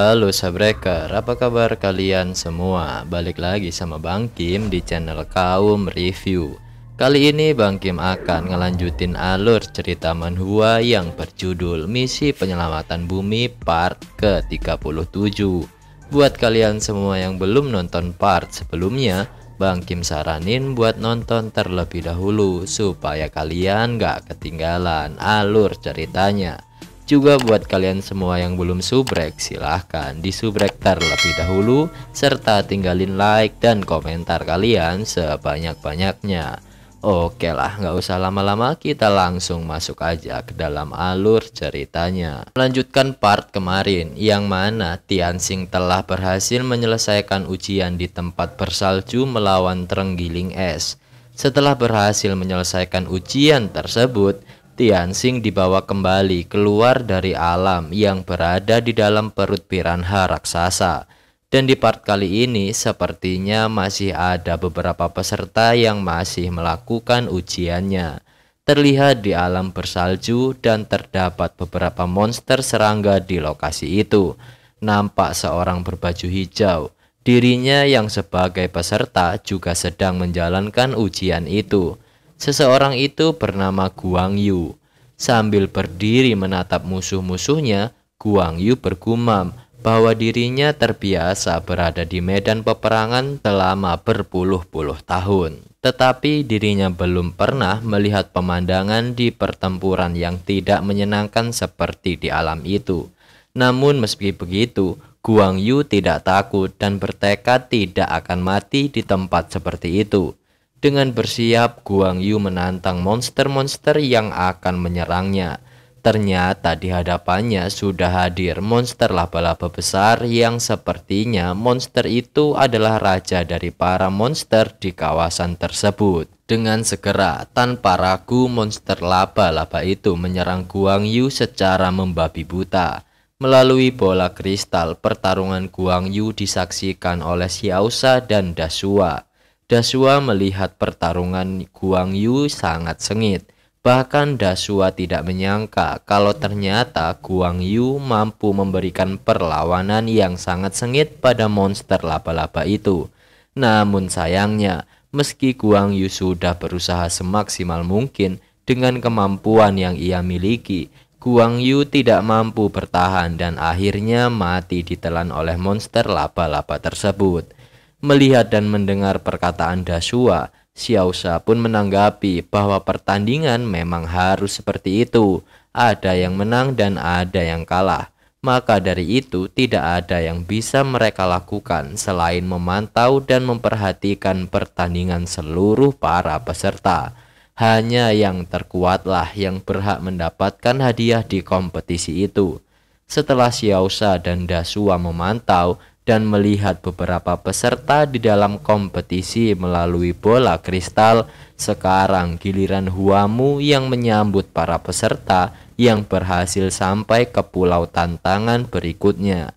Halo Sabreker, apa kabar kalian semua? Balik lagi sama Bang Kim di channel Kaum Review. Kali ini Bang Kim akan ngelanjutin alur cerita manhwa yang berjudul Misi Penyelamatan Bumi part ke-37. Buat kalian semua yang belum nonton part sebelumnya, Bang Kim saranin buat nonton terlebih dahulu supaya kalian gak ketinggalan alur ceritanya. Juga buat kalian semua yang belum subrek, silahkan disubrek terlebih dahulu, serta tinggalin like dan komentar kalian sebanyak-banyaknya. Oke lah, nggak usah lama-lama, kita langsung masuk aja ke dalam alur ceritanya. Melanjutkan part kemarin, yang mana Tianxing telah berhasil menyelesaikan ujian di tempat bersalju melawan terenggiling es. Setelah berhasil menyelesaikan ujian tersebut, Tianxing dibawa kembali keluar dari alam yang berada di dalam perut piranha raksasa. Dan di part kali ini sepertinya masih ada beberapa peserta yang masih melakukan ujiannya. Terlihat di alam bersalju dan terdapat beberapa monster serangga di lokasi itu. Nampak seorang berbaju hijau. Dirinya yang sebagai peserta juga sedang menjalankan ujian itu. Seseorang itu bernama Guang Yu. Sambil berdiri menatap musuh-musuhnya, Guang Yu bergumam bahwa dirinya terbiasa berada di medan peperangan selama berpuluh-puluh tahun. Tetapi dirinya belum pernah melihat pemandangan di pertempuran yang tidak menyenangkan seperti di alam itu. Namun meski begitu, Guang Yu tidak takut dan bertekad tidak akan mati di tempat seperti itu. Dengan bersiap, Guang Yu menantang monster-monster yang akan menyerangnya. Ternyata di hadapannya sudah hadir monster laba-laba besar yang sepertinya monster itu adalah raja dari para monster di kawasan tersebut. Dengan segera, tanpa ragu, monster laba-laba itu menyerang Guang Yu secara membabi buta. Melalui bola kristal, pertarungan Guang Yu disaksikan oleh Xiaosha dan Dashua. Dashua melihat pertarungan Guang Yu sangat sengit. Bahkan Dashua tidak menyangka kalau ternyata Guang Yu mampu memberikan perlawanan yang sangat sengit pada monster laba-laba itu. Namun sayangnya, meski Guang Yu sudah berusaha semaksimal mungkin dengan kemampuan yang ia miliki, Guang Yu tidak mampu bertahan dan akhirnya mati ditelan oleh monster laba-laba tersebut. Melihat dan mendengar perkataan Dashua, Xiaosha pun menanggapi bahwa pertandingan memang harus seperti itu. Ada yang menang dan ada yang kalah. Maka dari itu tidak ada yang bisa mereka lakukan selain memantau dan memperhatikan pertandingan seluruh para peserta. Hanya yang terkuatlah yang berhak mendapatkan hadiah di kompetisi itu. Setelah Xiaosha dan Dashua memantau dan melihat beberapa peserta di dalam kompetisi melalui bola kristal, sekarang giliran Huamu yang menyambut para peserta yang berhasil sampai ke pulau tantangan berikutnya.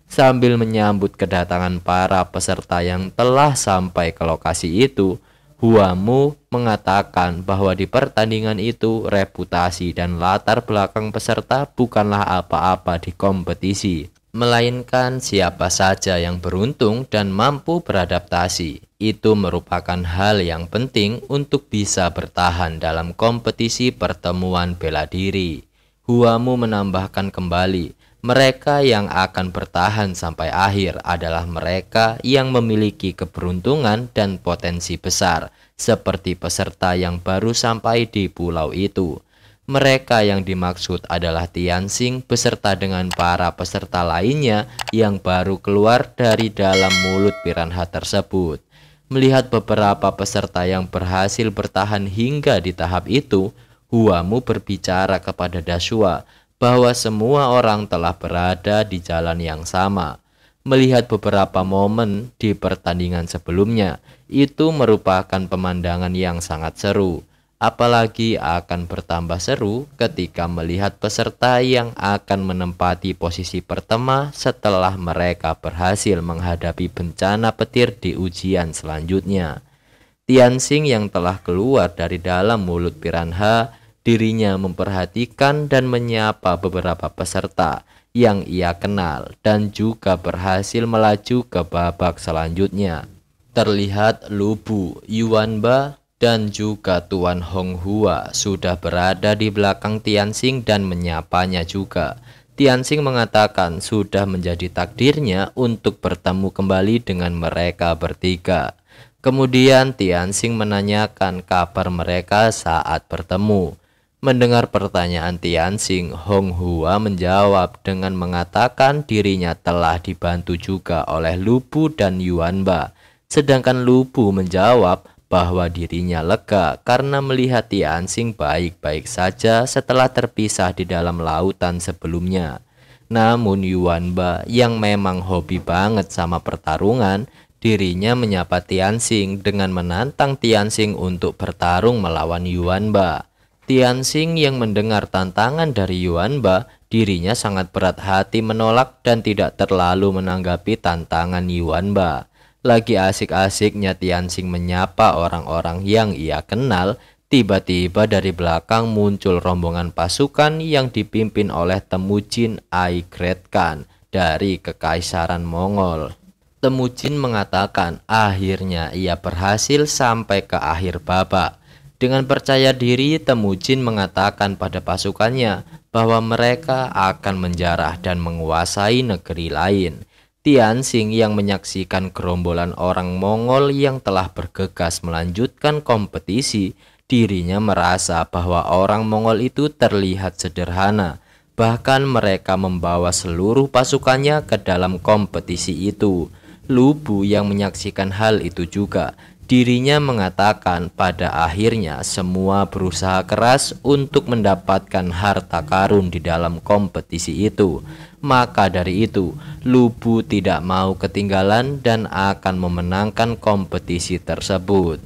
Sambil menyambut kedatangan para peserta yang telah sampai ke lokasi itu, Huamu mengatakan bahwa di pertandingan itu reputasi dan latar belakang peserta bukanlah apa-apa di kompetisi, melainkan siapa saja yang beruntung dan mampu beradaptasi. Itu merupakan hal yang penting untuk bisa bertahan dalam kompetisi pertemuan bela diri. Huamu menambahkan kembali, mereka yang akan bertahan sampai akhir adalah mereka yang memiliki keberuntungan dan potensi besar, seperti peserta yang baru sampai di pulau itu. Mereka yang dimaksud adalah Tianxing beserta dengan para peserta lainnya yang baru keluar dari dalam mulut piranha tersebut. Melihat beberapa peserta yang berhasil bertahan hingga di tahap itu, Huamu berbicara kepada Dashua bahwa semua orang telah berada di jalan yang sama. Melihat beberapa momen di pertandingan sebelumnya, itu merupakan pemandangan yang sangat seru. Apalagi akan bertambah seru ketika melihat peserta yang akan menempati posisi pertama setelah mereka berhasil menghadapi bencana petir di ujian selanjutnya. Tianxing yang telah keluar dari dalam mulut piranha, dirinya memperhatikan dan menyapa beberapa peserta yang ia kenal dan juga berhasil melaju ke babak selanjutnya. Terlihat Lu Bu, Yuanba, dan juga Tuan Honghua sudah berada di belakang Tianxing dan menyapanya juga. Tianxing mengatakan sudah menjadi takdirnya untuk bertemu kembali dengan mereka bertiga. Kemudian Tianxing menanyakan kabar mereka saat bertemu. Mendengar pertanyaan Tianxing, Honghua menjawab dengan mengatakan dirinya telah dibantu juga oleh Lu Bu dan Yuanba. Sedangkan Lu Bu menjawab bahwa dirinya lega karena melihat Tianxing baik-baik saja setelah terpisah di dalam lautan sebelumnya. Namun Yuanba yang memang hobi banget sama pertarungan, dirinya menyapa Tianxing dengan menantang Tianxing untuk bertarung melawan Yuanba. Tianxing yang mendengar tantangan dari Yuanba, dirinya sangat berat hati menolak dan tidak terlalu menanggapi tantangan Yuanba. Lagi asik-asiknya Tianxing menyapa orang-orang yang ia kenal, tiba-tiba dari belakang muncul rombongan pasukan yang dipimpin oleh Temujin Aigret Khan dari Kekaisaran Mongol. Temujin mengatakan akhirnya ia berhasil sampai ke akhir babak. Dengan percaya diri, Temujin mengatakan pada pasukannya bahwa mereka akan menjarah dan menguasai negeri lain. Tianxing yang menyaksikan gerombolan orang Mongol yang telah bergegas melanjutkan kompetisi, dirinya merasa bahwa orang Mongol itu terlihat sederhana. Bahkan mereka membawa seluruh pasukannya ke dalam kompetisi itu. Lu Bu yang menyaksikan hal itu juga, dirinya mengatakan pada akhirnya semua berusaha keras untuk mendapatkan harta karun di dalam kompetisi itu. Maka dari itu, Lu Bu tidak mau ketinggalan dan akan memenangkan kompetisi tersebut.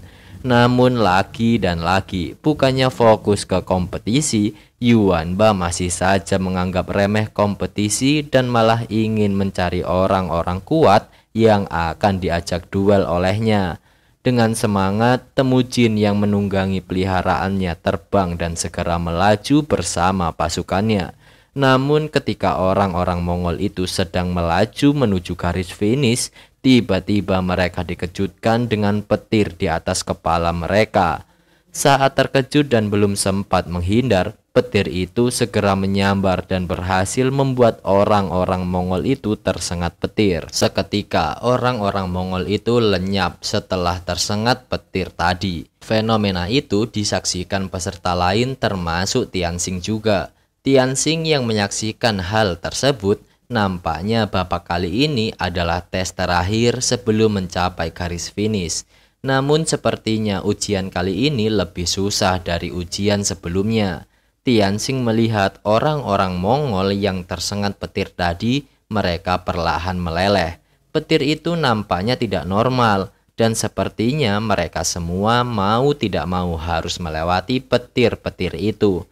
Namun lagi dan lagi, bukannya fokus ke kompetisi, Yuanba masih saja menganggap remeh kompetisi dan malah ingin mencari orang-orang kuat yang akan diajak duel olehnya. Dengan semangat, Temujin yang menunggangi peliharaannya terbang dan segera melaju bersama pasukannya. Namun ketika orang-orang Mongol itu sedang melaju menuju garis finish, tiba-tiba mereka dikejutkan dengan petir di atas kepala mereka. Saat terkejut dan belum sempat menghindar, petir itu segera menyambar dan berhasil membuat orang-orang Mongol itu tersengat petir. Seketika orang-orang Mongol itu lenyap setelah tersengat petir tadi. Fenomena itu disaksikan peserta lain termasuk Tianxing juga. Tianxing yang menyaksikan hal tersebut, nampaknya babak kali ini adalah tes terakhir sebelum mencapai garis finish. Namun sepertinya ujian kali ini lebih susah dari ujian sebelumnya. Tianxing melihat orang-orang Mongol yang tersengat petir tadi, mereka perlahan meleleh. Petir itu nampaknya tidak normal dan sepertinya mereka semua mau tidak mau harus melewati petir-petir itu.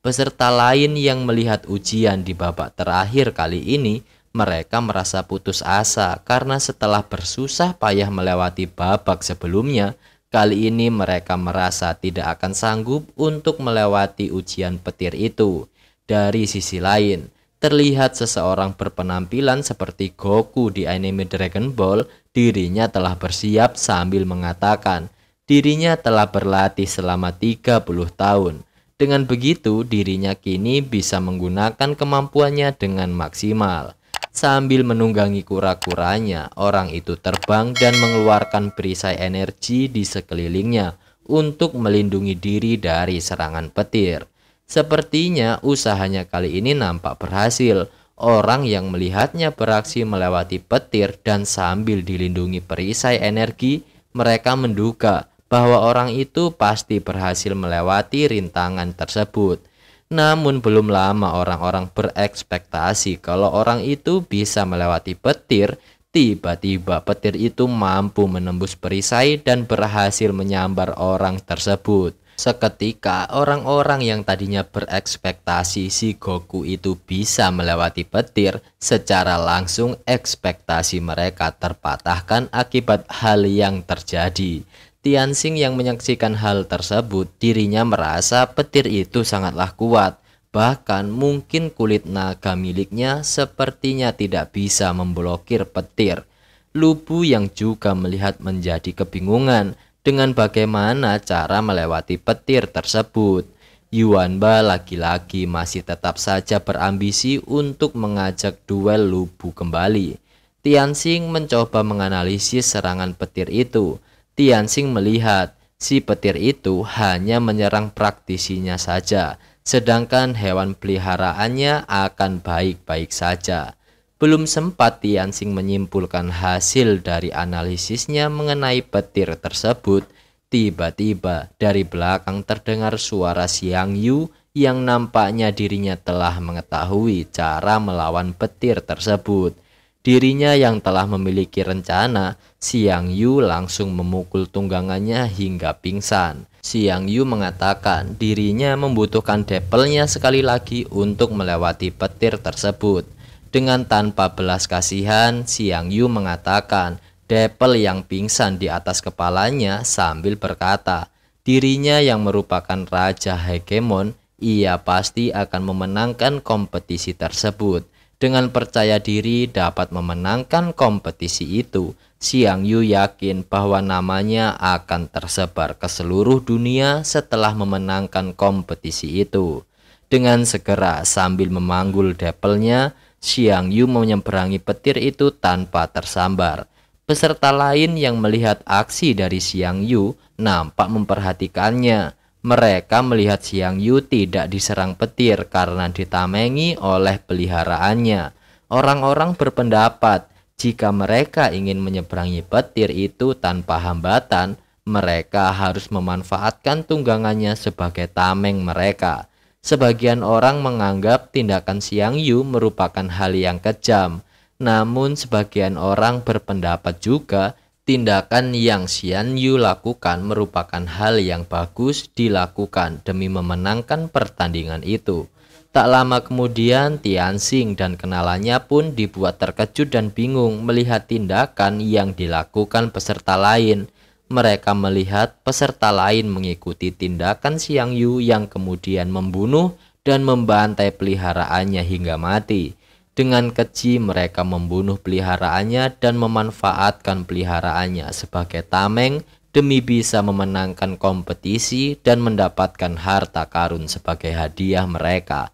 Peserta lain yang melihat ujian di babak terakhir kali ini, mereka merasa putus asa karena setelah bersusah payah melewati babak sebelumnya, kali ini mereka merasa tidak akan sanggup untuk melewati ujian petir itu. Dari sisi lain, terlihat seseorang berpenampilan seperti Goku di anime Dragon Ball, dirinya telah bersiap sambil mengatakan dirinya telah berlatih selama 30 tahun. Dengan begitu, dirinya kini bisa menggunakan kemampuannya dengan maksimal. Sambil menunggangi kura-kuranya, orang itu terbang dan mengeluarkan perisai energi di sekelilingnya untuk melindungi diri dari serangan petir. Sepertinya usahanya kali ini nampak berhasil. Orang yang melihatnya beraksi melewati petir dan sambil dilindungi perisai energi, mereka menduga bahwa orang itu pasti berhasil melewati rintangan tersebut. Namun belum lama orang-orang berekspektasi kalau orang itu bisa melewati petir, tiba-tiba petir itu mampu menembus perisai dan berhasil menyambar orang tersebut. Seketika orang-orang yang tadinya berekspektasi si Goku itu bisa melewati petir, secara langsung ekspektasi mereka terpatahkan akibat hal yang terjadi. Tianxing yang menyaksikan hal tersebut, dirinya merasa petir itu sangatlah kuat. Bahkan mungkin kulit naga miliknya sepertinya tidak bisa memblokir petir. Lubu yang juga melihat menjadi kebingungan dengan bagaimana cara melewati petir tersebut. Yuanba lagi-lagi masih tetap saja berambisi untuk mengajak duel lubu kembali. Tianxing mencoba menganalisis serangan petir itu. Tianxing melihat si petir itu hanya menyerang praktisinya saja, sedangkan hewan peliharaannya akan baik-baik saja. Belum sempat Tianxing menyimpulkan hasil dari analisisnya mengenai petir tersebut, tiba-tiba dari belakang terdengar suara Xiang Yu yang nampaknya dirinya telah mengetahui cara melawan petir tersebut. Dirinya yang telah memiliki rencana, Xiang Yu langsung memukul tunggangannya hingga pingsan. Xiang Yu mengatakan dirinya membutuhkan depelnya sekali lagi untuk melewati petir tersebut. Dengan tanpa belas kasihan, Xiang Yu mengatakan Depel yang pingsan di atas kepalanya sambil berkata, dirinya yang merupakan raja hegemon, ia pasti akan memenangkan kompetisi tersebut. Dengan percaya diri dapat memenangkan kompetisi itu, Xiang Yu yakin bahwa namanya akan tersebar ke seluruh dunia setelah memenangkan kompetisi itu. Dengan segera sambil memanggul depelnya, Xiang Yu menyeberangi petir itu tanpa tersambar. Peserta lain yang melihat aksi dari Xiang Yu nampak memperhatikannya. Mereka melihat Xiang Yu tidak diserang petir karena ditamengi oleh peliharaannya. Orang-orang berpendapat jika mereka ingin menyeberangi petir itu tanpa hambatan, mereka harus memanfaatkan tunggangannya sebagai tameng mereka. Sebagian orang menganggap tindakan Xiang Yu merupakan hal yang kejam. Namun sebagian orang berpendapat juga tindakan yang Xiang Yu lakukan merupakan hal yang bagus dilakukan demi memenangkan pertandingan itu. Tak lama kemudian Tianxing dan kenalannya pun dibuat terkejut dan bingung melihat tindakan yang dilakukan peserta lain. Mereka melihat peserta lain mengikuti tindakan Xiang Yu yang kemudian membunuh dan membantai peliharaannya hingga mati. Dengan keji mereka membunuh peliharaannya dan memanfaatkan peliharaannya sebagai tameng demi bisa memenangkan kompetisi dan mendapatkan harta karun sebagai hadiah mereka.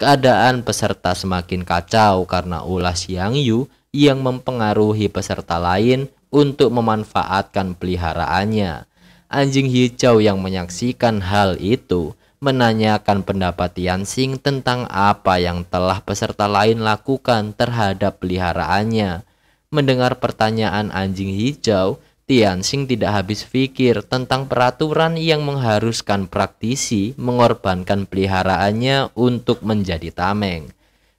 Keadaan peserta semakin kacau karena ulah Xiang Yu yang mempengaruhi peserta lain untuk memanfaatkan peliharaannya. Anjing hijau yang menyaksikan hal itu menanyakan pendapat Tianxing tentang apa yang telah peserta lain lakukan terhadap peliharaannya. Mendengar pertanyaan anjing hijau, Tianxing tidak habis pikir tentang peraturan yang mengharuskan praktisi mengorbankan peliharaannya untuk menjadi tameng.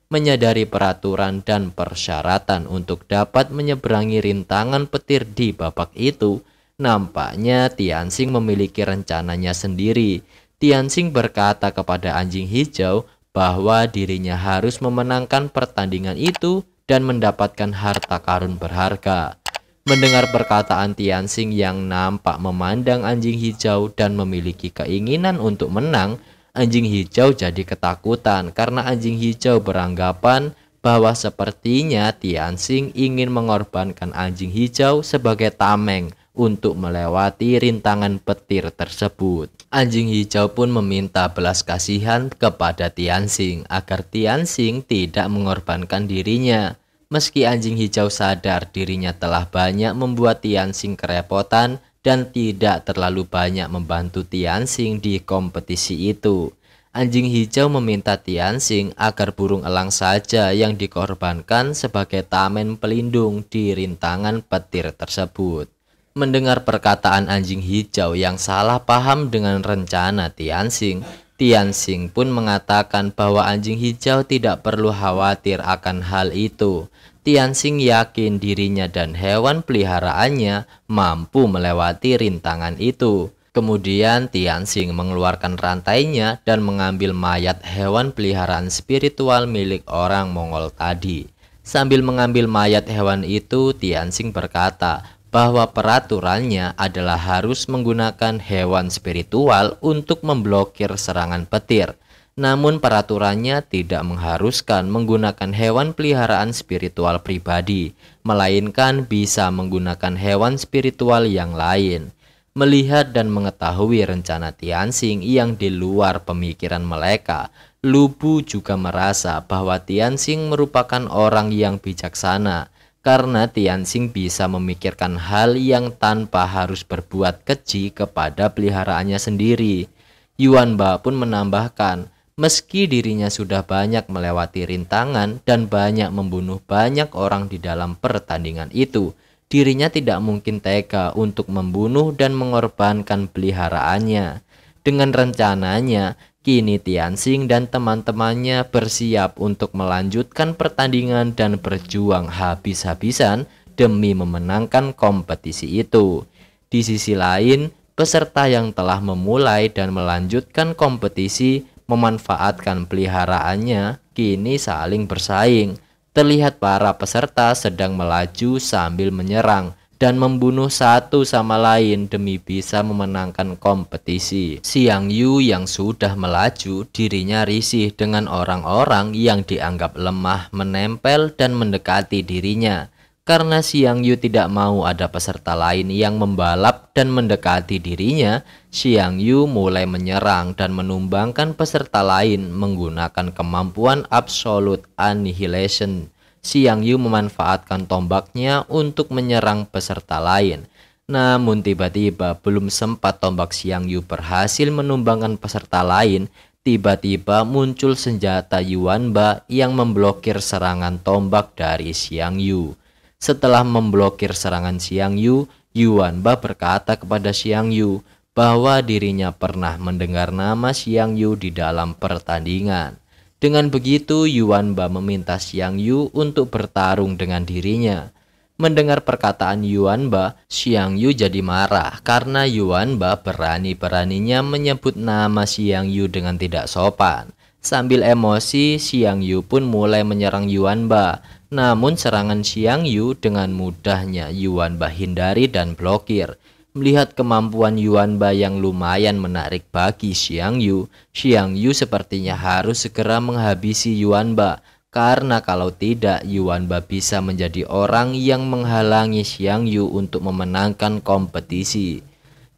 Menyadari peraturan dan persyaratan untuk dapat menyeberangi rintangan petir di babak itu, nampaknya Tianxing memiliki rencananya sendiri. Tianxing berkata kepada anjing hijau bahwa dirinya harus memenangkan pertandingan itu dan mendapatkan harta karun berharga. Mendengar perkataan Tianxing yang nampak memandang anjing hijau dan memiliki keinginan untuk menang, anjing hijau jadi ketakutan karena anjing hijau beranggapan bahwa sepertinya Tianxing ingin mengorbankan anjing hijau sebagai tameng untuk melewati rintangan petir tersebut. Anjing hijau pun meminta belas kasihan kepada Tianxing agar Tianxing tidak mengorbankan dirinya. Meski anjing hijau sadar dirinya telah banyak membuat Tianxing kerepotan dan tidak terlalu banyak membantu Tianxing di kompetisi itu, anjing hijau meminta Tianxing agar burung elang saja yang dikorbankan sebagai tamen pelindung di rintangan petir tersebut. Mendengar perkataan anjing hijau yang salah paham dengan rencana Tianxing, Tianxing pun mengatakan bahwa anjing hijau tidak perlu khawatir akan hal itu. Tianxing yakin dirinya dan hewan peliharaannya mampu melewati rintangan itu. Kemudian Tianxing mengeluarkan rantainya dan mengambil mayat hewan peliharaan spiritual milik orang Mongol tadi. Sambil mengambil mayat hewan itu, Tianxing berkata bahwa peraturannya adalah harus menggunakan hewan spiritual untuk memblokir serangan petir. Namun peraturannya tidak mengharuskan menggunakan hewan peliharaan spiritual pribadi, melainkan bisa menggunakan hewan spiritual yang lain. Melihat dan mengetahui rencana Tianxing yang di luar pemikiran mereka, Lu Bu juga merasa bahwa Tianxing merupakan orang yang bijaksana, karena Tianxing bisa memikirkan hal yang tanpa harus berbuat keji kepada peliharaannya sendiri. Yuan Ba pun menambahkan, meski dirinya sudah banyak melewati rintangan dan banyak membunuh banyak orang di dalam pertandingan itu, dirinya tidak mungkin tega untuk membunuh dan mengorbankan peliharaannya. Dengan rencananya, kini Tianxing dan teman-temannya bersiap untuk melanjutkan pertandingan dan berjuang habis-habisan demi memenangkan kompetisi itu. Di sisi lain, peserta yang telah memulai dan melanjutkan kompetisi memanfaatkan peliharaannya kini saling bersaing. Terlihat para peserta sedang melaju sambil menyerang dan membunuh satu sama lain demi bisa memenangkan kompetisi. Xiang Yu yang sudah melaju, dirinya risih dengan orang-orang yang dianggap lemah menempel dan mendekati dirinya. Karena Xiang Yu tidak mau ada peserta lain yang membalap dan mendekati dirinya, Xiang Yu mulai menyerang dan menumbangkan peserta lain menggunakan kemampuan Absolute Annihilation. Xiang Yu memanfaatkan tombaknya untuk menyerang peserta lain. Namun tiba-tiba belum sempat tombak Xiang Yu berhasil menumbangkan peserta lain, tiba-tiba muncul senjata Yuan Ba yang memblokir serangan tombak dari Xiang Yu. Setelah memblokir serangan Xiang Yu, Yuan Ba berkata kepada Xiang Yu bahwa dirinya pernah mendengar nama Xiang Yu di dalam pertandingan. Dengan begitu, Yuan Ba meminta Xiang Yu untuk bertarung dengan dirinya. Mendengar perkataan Yuan Ba, Xiang Yu jadi marah karena Yuan Ba berani-beraninya menyebut nama Xiang Yu dengan tidak sopan. Sambil emosi, Xiang Yu pun mulai menyerang Yuan Ba. Namun serangan Xiang Yu dengan mudahnya Yuan Ba hindari dan blokir. Melihat kemampuan Yuan Ba yang lumayan menarik bagi Xiang Yu sepertinya harus segera menghabisi Yuan Ba. Karena kalau tidak, Yuan Ba bisa menjadi orang yang menghalangi Xiang Yu untuk memenangkan kompetisi.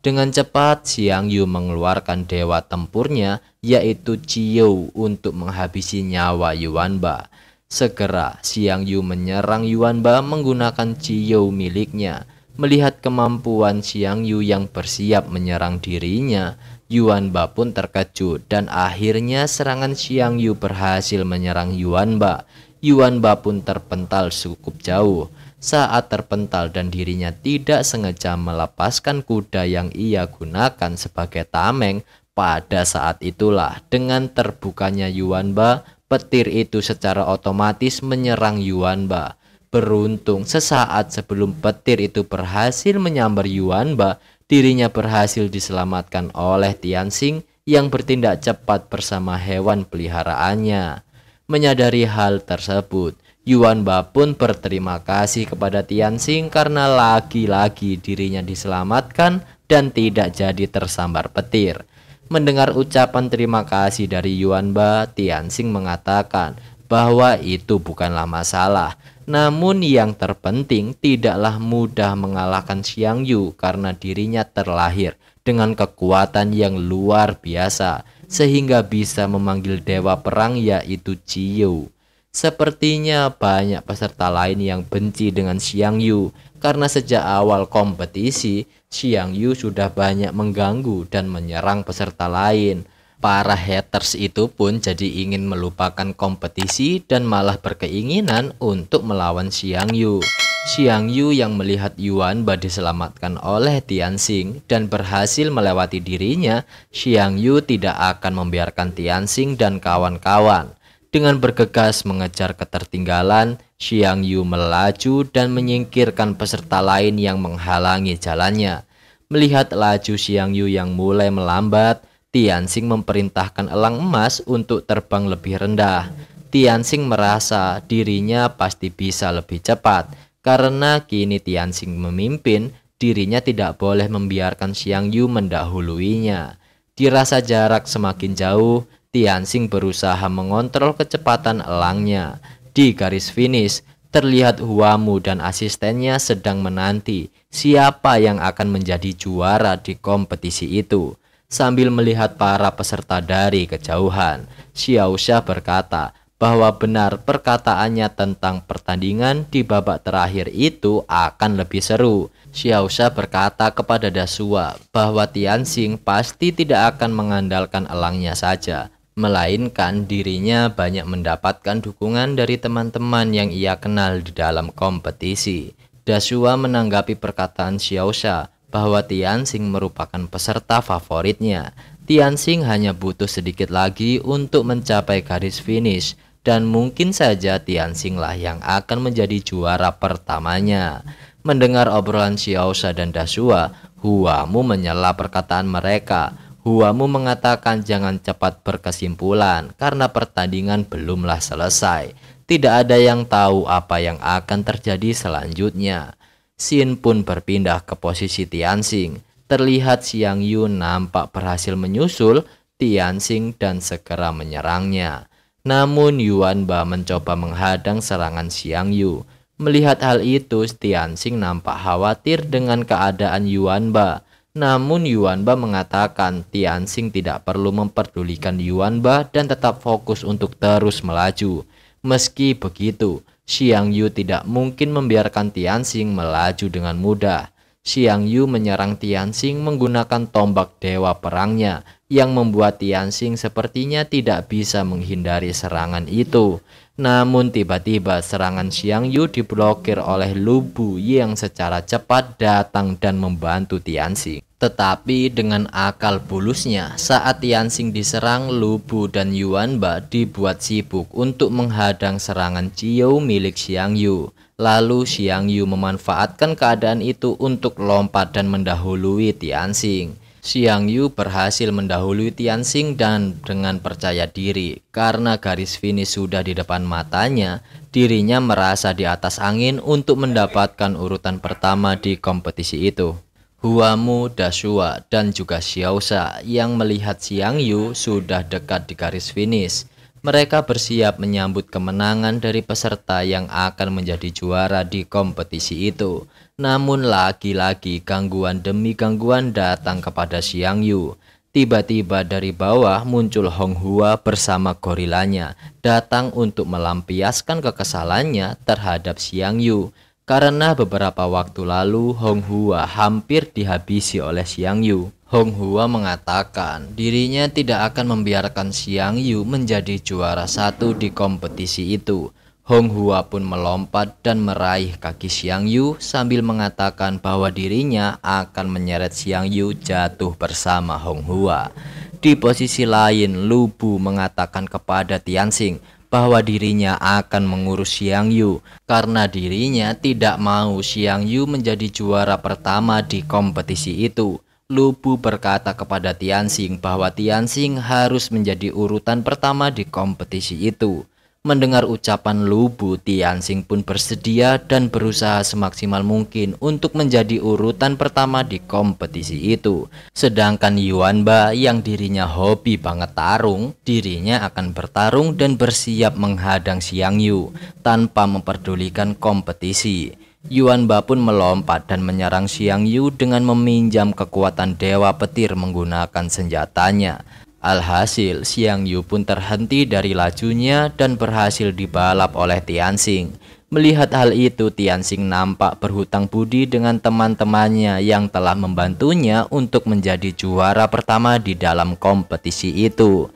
Dengan cepat, Xiang Yu mengeluarkan dewa tempurnya, yaitu Qiu, untuk menghabisi nyawa Yuan Ba. Segera, Xiang Yu menyerang Yuan Ba menggunakan Qiu miliknya. Melihat kemampuan Xiang Yu yang bersiap menyerang dirinya, Yuan Ba pun terkejut dan akhirnya serangan Xiang Yu berhasil menyerang Yuan Ba. Yuan Ba pun terpental cukup jauh. Saat terpental dan dirinya tidak sengaja melepaskan kuda yang ia gunakan sebagai tameng, pada saat itulah dengan terbukanya Yuan Ba, petir itu secara otomatis menyerang Yuan Ba. Beruntung sesaat sebelum petir itu berhasil menyambar Yuan Ba, dirinya berhasil diselamatkan oleh Tianxing yang bertindak cepat bersama hewan peliharaannya. Menyadari hal tersebut, Yuan Ba pun berterima kasih kepada Tianxing karena lagi-lagi dirinya diselamatkan dan tidak jadi tersambar petir. Mendengar ucapan terima kasih dari Yuan Ba, Tianxing mengatakan bahwa itu bukanlah masalah. Namun yang terpenting tidaklah mudah mengalahkan Xiang Yu karena dirinya terlahir dengan kekuatan yang luar biasa sehingga bisa memanggil dewa perang yaitu Qiu. Sepertinya banyak peserta lain yang benci dengan Xiang Yu karena sejak awal kompetisi Xiang Yu sudah banyak mengganggu dan menyerang peserta lain. Para haters itu pun jadi ingin melupakan kompetisi dan malah berkeinginan untuk melawan Xiang Yu. Xiang Yu yang melihat Yuan Ba diselamatkan oleh Tianxing dan berhasil melewati dirinya, Xiang Yu tidak akan membiarkan Tianxing dan kawan-kawan. Dengan bergegas mengejar ketertinggalan, Xiang Yu melaju dan menyingkirkan peserta lain yang menghalangi jalannya. Melihat laju Xiang Yu yang mulai melambat, Tianxing memerintahkan elang emas untuk terbang lebih rendah. Tianxing merasa dirinya pasti bisa lebih cepat. Karena kini Tianxing memimpin, dirinya tidak boleh membiarkan Xiang Yu mendahuluinya. Dirasa jarak semakin jauh, Tianxing berusaha mengontrol kecepatan elangnya. Di garis finish, terlihat Huamu dan asistennya sedang menanti siapa yang akan menjadi juara di kompetisi itu. Sambil melihat para peserta dari kejauhan, Xiaosha berkata bahwa benar perkataannya tentang pertandingan di babak terakhir itu akan lebih seru. Xiaosha berkata kepada Dashua bahwa Tianxing pasti tidak akan mengandalkan elangnya saja, melainkan dirinya banyak mendapatkan dukungan dari teman-teman yang ia kenal di dalam kompetisi. Dashua menanggapi perkataan Xiaosha bahwa Tianxing merupakan peserta favoritnya. Tianxing hanya butuh sedikit lagi untuk mencapai garis finish, dan mungkin saja Tianxing lah yang akan menjadi juara pertamanya. Mendengar obrolan Xiaosha dan Dashua, Huamu menyela perkataan mereka. Huamu mengatakan jangan cepat berkesimpulan karena pertandingan belumlah selesai. Tidak ada yang tahu apa yang akan terjadi selanjutnya. Xin pun berpindah ke posisi Tianxing. Terlihat Xiang Yu nampak berhasil menyusul Tianxing dan segera menyerangnya. Namun Yuanba mencoba menghadang serangan Xiang Yu. Melihat hal itu, Tianxing nampak khawatir dengan keadaan Yuanba. Namun Yuanba mengatakan Tianxing tidak perlu memperdulikan Yuanba dan tetap fokus untuk terus melaju. Meski begitu, Xiang Yu tidak mungkin membiarkan Tianxing melaju dengan mudah. Xiang Yu menyerang Tianxing menggunakan tombak dewa perangnya, yang membuat Tianxing sepertinya tidak bisa menghindari serangan itu. Namun tiba-tiba serangan Xiang Yu diblokir oleh Lu Bu yang secara cepat datang dan membantu Tianxing. Tetapi dengan akal bulusnya, saat Tianxing diserang, Lu Bu dan Yuanba dibuat sibuk untuk menghadang serangan Chiou milik Xiang Yu. Lalu Xiang Yu memanfaatkan keadaan itu untuk lompat dan mendahului Tianxing. Xiang Yu berhasil mendahului Tianxing dan dengan percaya diri karena garis finish sudah di depan matanya, dirinya merasa di atas angin untuk mendapatkan urutan pertama di kompetisi itu. Huamu, Dashua, dan juga Xiaosha yang melihat Xiang Yu sudah dekat di garis finish. Mereka bersiap menyambut kemenangan dari peserta yang akan menjadi juara di kompetisi itu. Namun lagi-lagi gangguan demi gangguan datang kepada Xiang Yu. Tiba-tiba dari bawah muncul Hong Hua bersama gorilanya, datang untuk melampiaskan kekesalannya terhadap Xiang Yu. Karena beberapa waktu lalu Hong Hua hampir dihabisi oleh Xiang Yu. Hong Hua mengatakan dirinya tidak akan membiarkan Xiang Yu menjadi juara satu di kompetisi itu. Hong Hua pun melompat dan meraih kaki Xiang Yu sambil mengatakan bahwa dirinya akan menyeret Xiang Yu jatuh bersama Hong Hua. Di posisi lain, Lu Bu mengatakan kepada Tianxing bahwa dirinya akan mengurus Xiang Yu karena dirinya tidak mau Xiang Yu menjadi juara pertama di kompetisi itu. Lu Bu berkata kepada Tianxing bahwa Tianxing harus menjadi urutan pertama di kompetisi itu. Mendengar ucapan Lu Bu, Tianxing pun bersedia dan berusaha semaksimal mungkin untuk menjadi urutan pertama di kompetisi itu. Sedangkan Yuanba yang dirinya hobi banget tarung, dirinya akan bertarung dan bersiap menghadang Xiang Yu tanpa memperdulikan kompetisi. Yuanba pun melompat dan menyerang Xiang Yu dengan meminjam kekuatan Dewa Petir menggunakan senjatanya. Alhasil, Xiang Yu pun terhenti dari lajunya dan berhasil dibalap oleh Tianxing. Melihat hal itu, Tianxing nampak berhutang budi dengan teman-temannya yang telah membantunya untuk menjadi juara pertama di dalam kompetisi itu.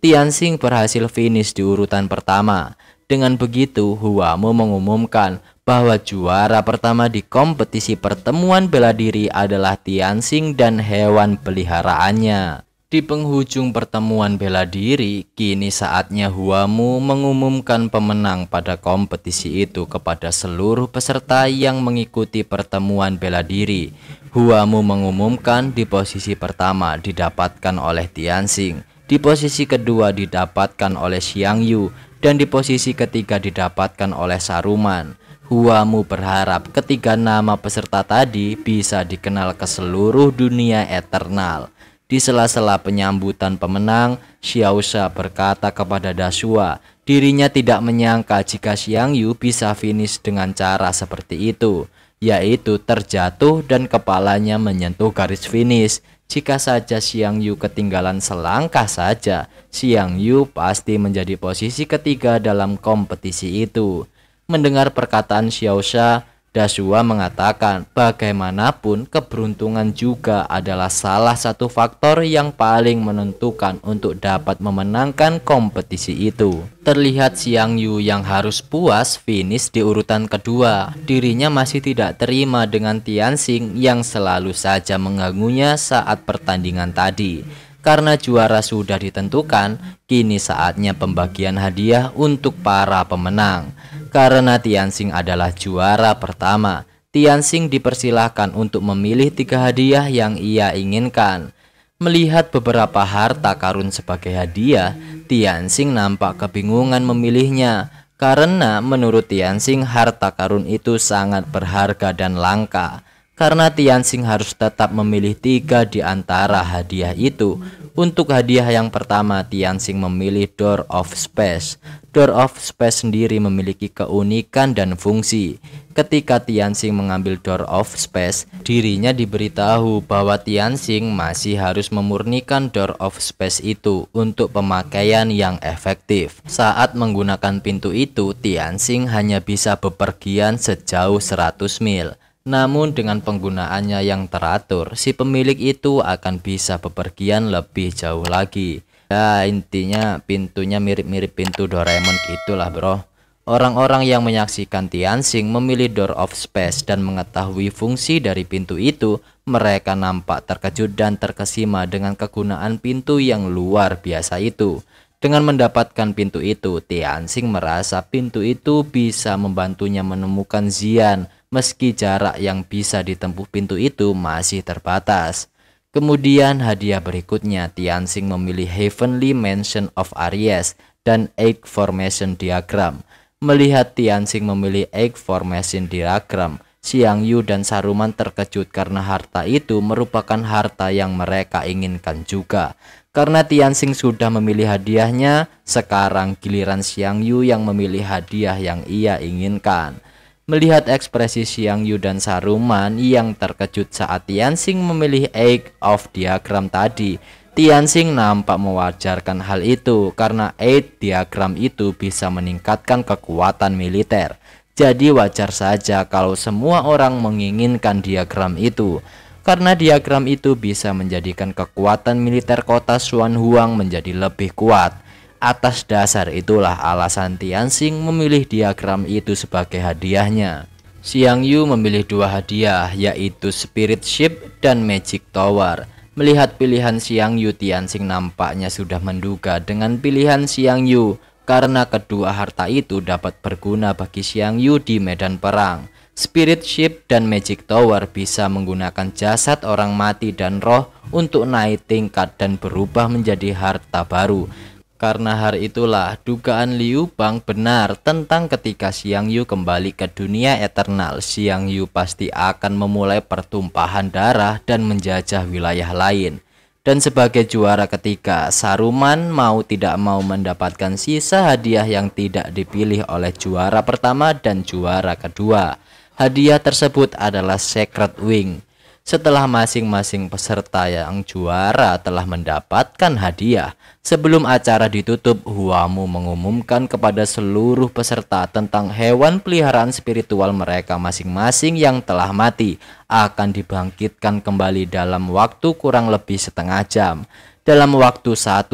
Tianxing berhasil finish di urutan pertama. Dengan begitu, Huamu mengumumkan bahwa juara pertama di kompetisi pertemuan bela diri adalah Tianxing dan hewan peliharaannya. Di penghujung pertemuan bela diri, kini saatnya Huamu mengumumkan pemenang pada kompetisi itu kepada seluruh peserta yang mengikuti pertemuan bela diri. Huamu mengumumkan di posisi pertama didapatkan oleh Tianxing, di posisi kedua didapatkan oleh Xiang Yu, dan di posisi ketiga didapatkan oleh Saruman. Huamu berharap ketiga nama peserta tadi bisa dikenal ke seluruh dunia eternal. Di sela-sela penyambutan pemenang, Xiaosha berkata kepada Dashua, dirinya tidak menyangka jika Xiang Yu bisa finish dengan cara seperti itu, yaitu terjatuh dan kepalanya menyentuh garis finish. Jika saja Xiang Yu ketinggalan selangkah saja, Xiang Yu pasti menjadi posisi ketiga dalam kompetisi itu. Mendengar perkataan Xiaosha, Dashua mengatakan bagaimanapun keberuntungan juga adalah salah satu faktor yang paling menentukan untuk dapat memenangkan kompetisi itu. Terlihat Xiang Yu yang harus puas finish di urutan kedua. Dirinya masih tidak terima dengan Tianxing yang selalu saja mengganggunya saat pertandingan tadi. Karena juara sudah ditentukan, kini saatnya pembagian hadiah untuk para pemenang. Karena Tianxing adalah juara pertama, Tianxing dipersilahkan untuk memilih 3 hadiah yang ia inginkan. Melihat beberapa harta karun sebagai hadiah, Tianxing nampak kebingungan memilihnya. Karena menurut Tianxing harta karun itu sangat berharga dan langka. Karena Tianxing harus tetap memilih 3 di antara hadiah itu. Untuk hadiah yang pertama, Tianxing memilih Door of Space. Door of Space sendiri memiliki keunikan dan fungsi. Ketika Tianxing mengambil Door of Space, dirinya diberitahu bahwa Tianxing masih harus memurnikan Door of Space itu untuk pemakaian yang efektif. Saat menggunakan pintu itu, Tianxing hanya bisa bepergian sejauh 100 mil. Namun dengan penggunaannya yang teratur, si pemilik itu akan bisa bepergian lebih jauh lagi. Ya intinya pintunya mirip-mirip pintu Doraemon gitulah bro. Orang-orang yang menyaksikan Tianxing memilih Door of Space dan mengetahui fungsi dari pintu itu, mereka nampak terkejut dan terkesima dengan kegunaan pintu yang luar biasa itu. Dengan mendapatkan pintu itu, Tianxing merasa pintu itu bisa membantunya menemukan Xian, meski jarak yang bisa ditempuh pintu itu masih terbatas. Kemudian hadiah berikutnya, Tianxing memilih Heavenly Mansion of Aries dan Egg Formation Diagram. Melihat Tianxing memilih Egg Formation Diagram, Xiang Yu dan Saruman terkejut karena harta itu merupakan harta yang mereka inginkan juga. Karena Tianxing sudah memilih hadiahnya, sekarang giliran Xiang Yu yang memilih hadiah yang ia inginkan. Melihat ekspresi Xiang Yu dan Saruman yang terkejut saat Tianxing memilih Egg of Diagram tadi, Tianxing nampak mewajarkan hal itu karena Egg Diagram itu bisa meningkatkan kekuatan militer. Jadi wajar saja kalau semua orang menginginkan diagram itu, karena diagram itu bisa menjadikan kekuatan militer kota Xuanhuang menjadi lebih kuat. Atas dasar itulah alasan Tianxing memilih diagram itu sebagai hadiahnya. Xiang Yu memilih 2 hadiah, yaitu Spirit Ship dan Magic Tower. Melihat pilihan Xiang Yu, Tianxing nampaknya sudah menduga dengan pilihan Xiang Yu, karena kedua harta itu dapat berguna bagi Xiang Yu di medan perang. Spirit Ship dan Magic Tower bisa menggunakan jasad orang mati dan roh untuk naik tingkat dan berubah menjadi harta baru. Karena hal itulah dugaan Liu Bang benar tentang ketika Xiang Yu kembali ke dunia eternal, Xiang Yu pasti akan memulai pertumpahan darah dan menjajah wilayah lain. Dan sebagai juara ketiga, Saruman mau tidak mau mendapatkan sisa hadiah yang tidak dipilih oleh juara pertama dan juara kedua. Hadiah tersebut adalah Secret Wing. Setelah masing-masing peserta yang juara telah mendapatkan hadiah, sebelum acara ditutup, Huamu mengumumkan kepada seluruh peserta tentang hewan peliharaan spiritual mereka masing-masing yang telah mati akan dibangkitkan kembali dalam waktu kurang lebih setengah jam. Dalam waktu 1,5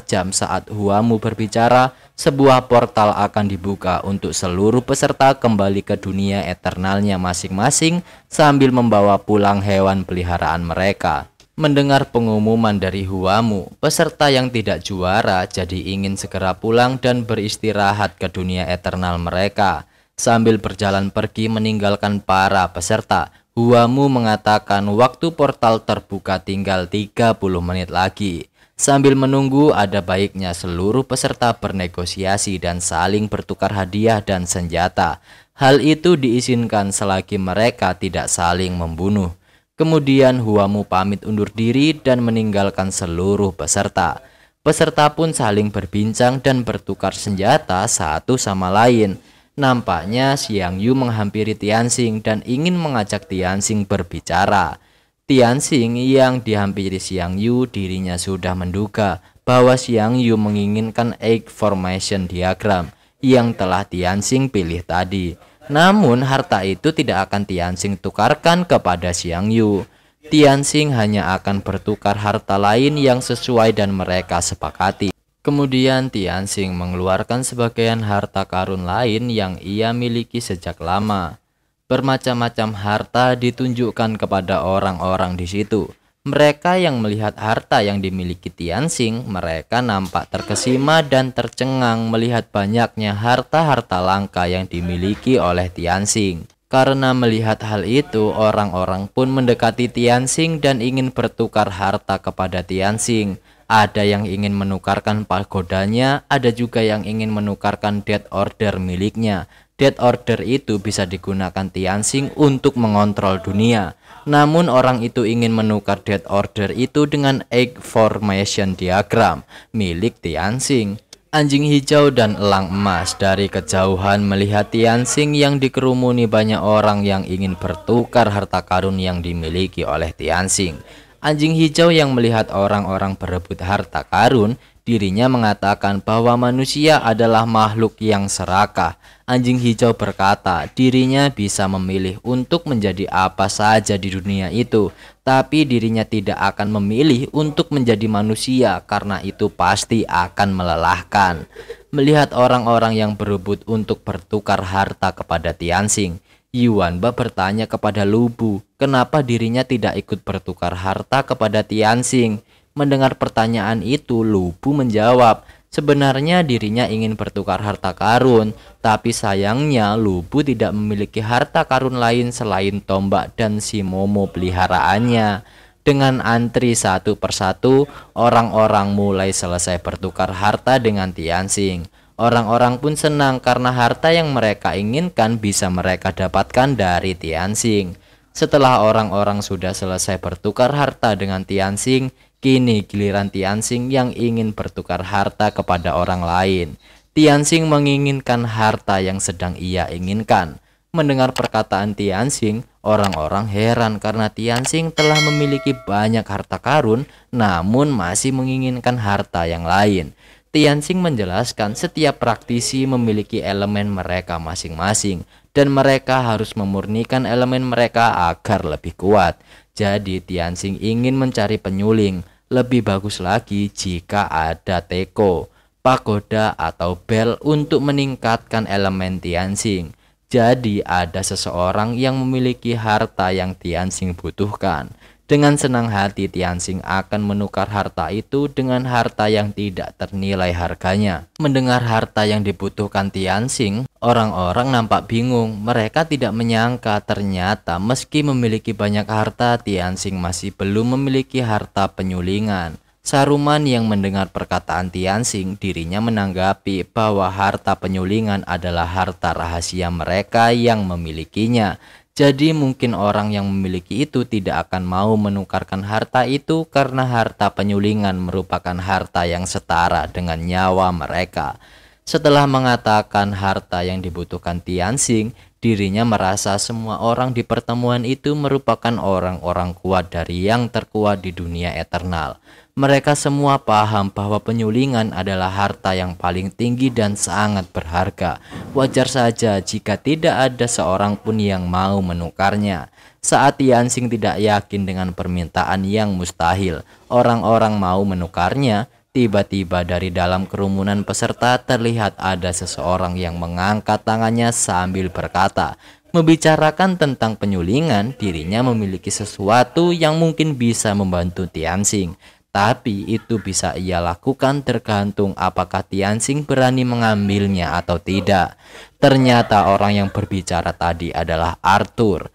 jam saat Huamu berbicara, sebuah portal akan dibuka untuk seluruh peserta kembali ke dunia eternalnya masing-masing sambil membawa pulang hewan peliharaan mereka. Mendengar pengumuman dari Huamu, peserta yang tidak juara jadi ingin segera pulang dan beristirahat ke dunia eternal mereka. Sambil berjalan pergi meninggalkan para peserta, Huamu mengatakan waktu portal terbuka tinggal 30 menit lagi. Sambil menunggu, ada baiknya seluruh peserta bernegosiasi dan saling bertukar hadiah dan senjata. Hal itu diizinkan selagi mereka tidak saling membunuh. Kemudian Huamu pamit undur diri dan meninggalkan seluruh peserta. Peserta pun saling berbincang dan bertukar senjata satu sama lain. Nampaknya Xiang Yu menghampiri Tianxing dan ingin mengajak Tianxing berbicara. Tianxing yang dihampiri Xiang Yu dirinya sudah menduga bahwa Xiang Yu menginginkan egg formation diagram yang telah Tianxing pilih tadi. Namun harta itu tidak akan Tianxing tukarkan kepada Xiang Yu. Tianxing hanya akan bertukar harta lain yang sesuai dan mereka sepakati. Kemudian Tianxing mengeluarkan sebagian harta karun lain yang ia miliki sejak lama. Bermacam-macam harta ditunjukkan kepada orang-orang di situ. Mereka yang melihat harta yang dimiliki Tianxing, mereka nampak terkesima dan tercengang melihat banyaknya harta-harta langka yang dimiliki oleh Tianxing. Karena melihat hal itu, orang-orang pun mendekati Tianxing dan ingin bertukar harta kepada Tianxing. Ada yang ingin menukarkan pagodanya, ada juga yang ingin menukarkan death order miliknya. Death order itu bisa digunakan Tianxing untuk mengontrol dunia. Namun orang itu ingin menukar death order itu dengan egg formation diagram milik Tianxing. Anjing hijau dan elang emas dari kejauhan melihat Tianxing yang dikerumuni banyak orang yang ingin bertukar harta karun yang dimiliki oleh Tianxing. Anjing hijau yang melihat orang-orang berebut harta karun, dirinya mengatakan bahwa manusia adalah makhluk yang serakah. Anjing hijau berkata dirinya bisa memilih untuk menjadi apa saja di dunia itu, tapi dirinya tidak akan memilih untuk menjadi manusia karena itu pasti akan melelahkan. Melihat orang-orang yang berebut untuk bertukar harta kepada Tianxing, Yuanba bertanya kepada Lu Bu, kenapa dirinya tidak ikut bertukar harta kepada Tianxing. Mendengar pertanyaan itu, Lu Bu menjawab, sebenarnya dirinya ingin bertukar harta karun, tapi sayangnya Lu Bu tidak memiliki harta karun lain selain tombak dan si Momo peliharaannya. Dengan antri satu persatu, orang-orang mulai selesai bertukar harta dengan Tianxing. Orang-orang pun senang karena harta yang mereka inginkan bisa mereka dapatkan dari Tianxing. Setelah orang-orang sudah selesai bertukar harta dengan Tianxing, kini giliran Tianxing yang ingin bertukar harta kepada orang lain. Tianxing menginginkan harta yang sedang ia inginkan. Mendengar perkataan Tianxing, orang-orang heran karena Tianxing telah memiliki banyak harta karun namun masih menginginkan harta yang lain. Tianxing menjelaskan setiap praktisi memiliki elemen mereka masing-masing dan mereka harus memurnikan elemen mereka agar lebih kuat. Jadi Tianxing ingin mencari penyuling. Lebih bagus lagi jika ada teko, pagoda atau bel untuk meningkatkan elemen Tianxing. Jadi ada seseorang yang memiliki harta yang Tianxing butuhkan. Dengan senang hati Tianxing akan menukar harta itu dengan harta yang tidak ternilai harganya. Mendengar harta yang dibutuhkan Tianxing, orang-orang nampak bingung. Mereka tidak menyangka ternyata meski memiliki banyak harta, Tianxing masih belum memiliki harta penyulingan. Saruman yang mendengar perkataan Tianxing, dirinya menanggapi bahwa harta penyulingan adalah harta rahasia mereka yang memilikinya. Jadi mungkin orang yang memiliki itu tidak akan mau menukarkan harta itu karena harta penyulingan merupakan harta yang setara dengan nyawa mereka. Setelah mengatakan harta yang dibutuhkan Tianxing, dirinya merasa semua orang di pertemuan itu merupakan orang-orang kuat dari yang terkuat di dunia eternal. Mereka semua paham bahwa penyulingan adalah harta yang paling tinggi dan sangat berharga. Wajar saja jika tidak ada seorang pun yang mau menukarnya. Saat Tianxing tidak yakin dengan permintaan yang mustahil, orang-orang mau menukarnya. Tiba-tiba dari dalam kerumunan peserta terlihat ada seseorang yang mengangkat tangannya sambil berkata, membicarakan tentang penyulingan, dirinya memiliki sesuatu yang mungkin bisa membantu Tianxing. Tapi itu bisa ia lakukan tergantung apakah Tianxing berani mengambilnya atau tidak. Ternyata orang yang berbicara tadi adalah Arthur.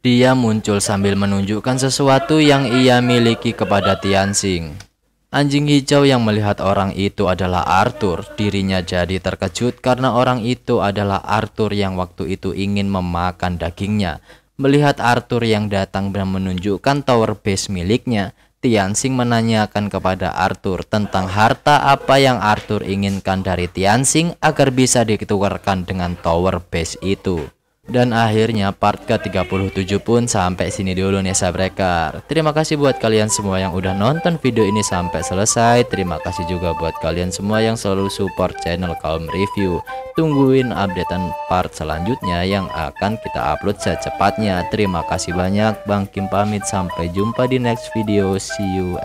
Dia muncul sambil menunjukkan sesuatu yang ia miliki kepada Tianxing. Anjing hijau yang melihat orang itu adalah Arthur, dirinya jadi terkejut karena orang itu adalah Arthur yang waktu itu ingin memakan dagingnya. Melihat Arthur yang datang dan menunjukkan tower base miliknya, Tianxing menanyakan kepada Arthur tentang harta apa yang Arthur inginkan dari Tianxing agar bisa ditukarkan dengan tower base itu. Dan akhirnya part ke-37 pun sampai sini dulu nih sahabat. Terima kasih buat kalian semua yang udah nonton video ini sampai selesai. Terima kasih juga buat kalian semua yang selalu support channel Kaum Review. Tungguin updatean part selanjutnya yang akan kita upload secepatnya. Terima kasih banyak. Bang Kim pamit, sampai jumpa di next video. See you.